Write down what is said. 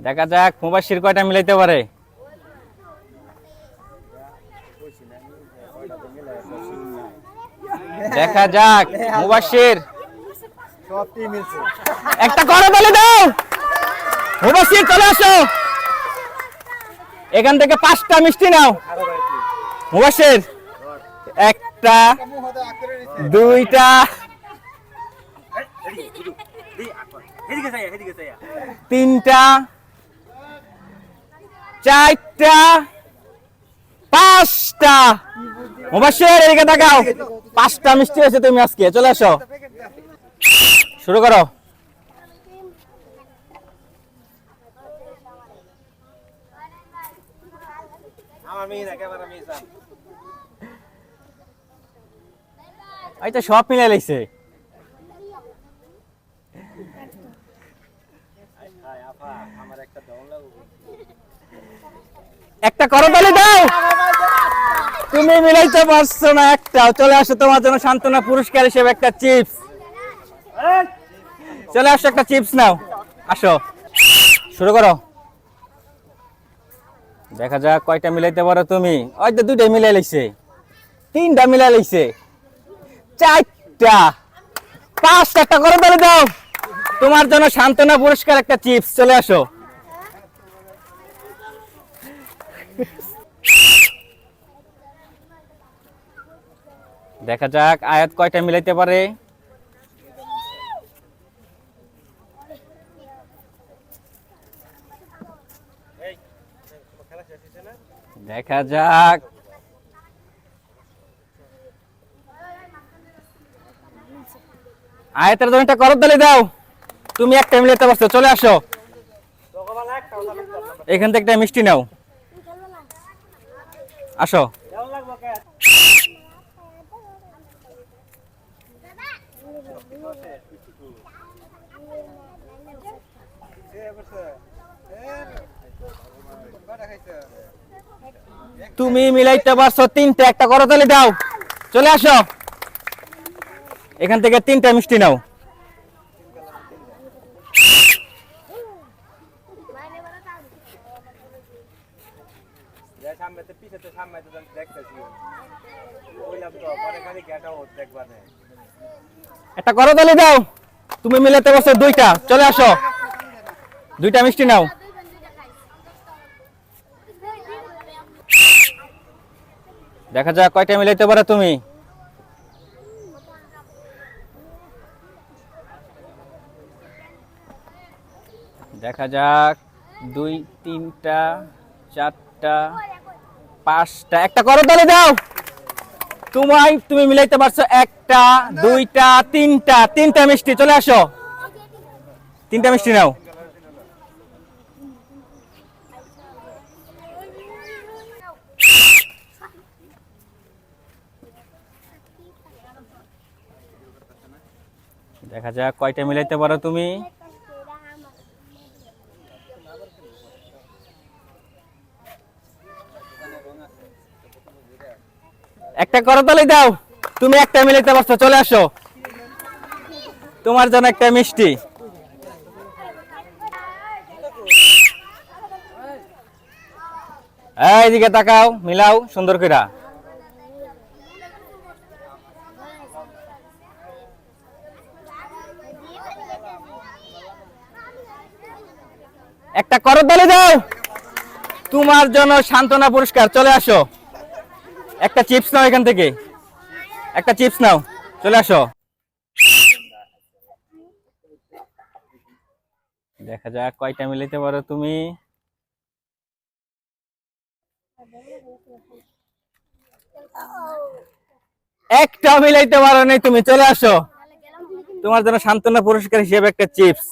দেখা যাক মুবাশশির কয়টা মিলাইতে পারে। দেখা যাক মুবাশশির একটা করে বলে দাও। মুবাশশির চলে আসো, এখান থেকে 5টা মিষ্টি নাও। মুবাশশির একটা, দুইটা, তিনটা, চারটা, 5টা। মুবাশশির এদিকে তাকাও, 5টা মিষ্টি হয়েছে তুমি আজকে। চলে আসো, শুরু করো। এই তো সব মিলাই লাইছে। একটা করো তাহলে দাও। তুমি মিলাইতে পারছো না একটা। চলে আসো, তোমার জন্য সান্ত্বনা পুরস্কার হিসেবে একটা চিপস। চলে আসো, একটা চিপস নাও। আসো, শুরু করো। দেখা যাক কয়টা মিলাইতে পারো তুমি। ওই তো 2টাই মিলাই লাইছে, 3টা মিলাই লাইছে, 4টা, 5টা। একটা করো তাহলে দাও। তোমার জন্য সান্ত্বনা পুরস্কার একটা চিপস। চলে আসো। দেখা যাক আয়াত কয়টা মিলাইতে পারে। দেখা যাক। আয়াতের জন্য একটা করো তাহলে দাও। তুমি একটা মিলাইতে পারছো। চলে আসো, এখান থেকে একটা মিষ্টি নাও। আসো, তুমি মিলাইতে পারছো 3টা। একটা করো তাহলে দাও। চলে আসো, এখান থেকে 3টা মিষ্টি নাও। একটা করো তাহলে দাও। তুমি মিলাইতে পারছো 2টা। চলে আসো, 2টা মিষ্টি নাও। দেখা যাক কয়টা মিলাইতে পারো তুমি। দেখা যাক 2, 3টা, 4টা, 5টা। একটা করো তাহলে দাও। তুমি মিলাইতে পারছো 1টা, 2টা, 3টা। 3টা মিষ্টি। চলে আসো, 3টা মিষ্টি নাও। দেখা যাক কয়টা মিলাইতে পারো তুমি। একটা করো তাহলে দাও। তুমি একটা মিলাইতে পারছো। চলে আসো, তোমার জন্য একটা মিষ্টি। এইদিকে তাকাও, মিলাও সুন্দর করে। একটা করো তাহলে দাও। তোমার জন্য সান্ত্বনা পুরস্কার। চলে আসো, একটা চিপস নাও এখান থেকে। একটা চিপস নাও। চলে আসো। দেখা যাক কয়টা মিলাইতে পারো তুমি। একটা মিলাইতে পারো নাই তুমি। চলে আসো, তোমার জন্য সান্ত্বনা পুরস্কার হিসেবে একটা চিপস।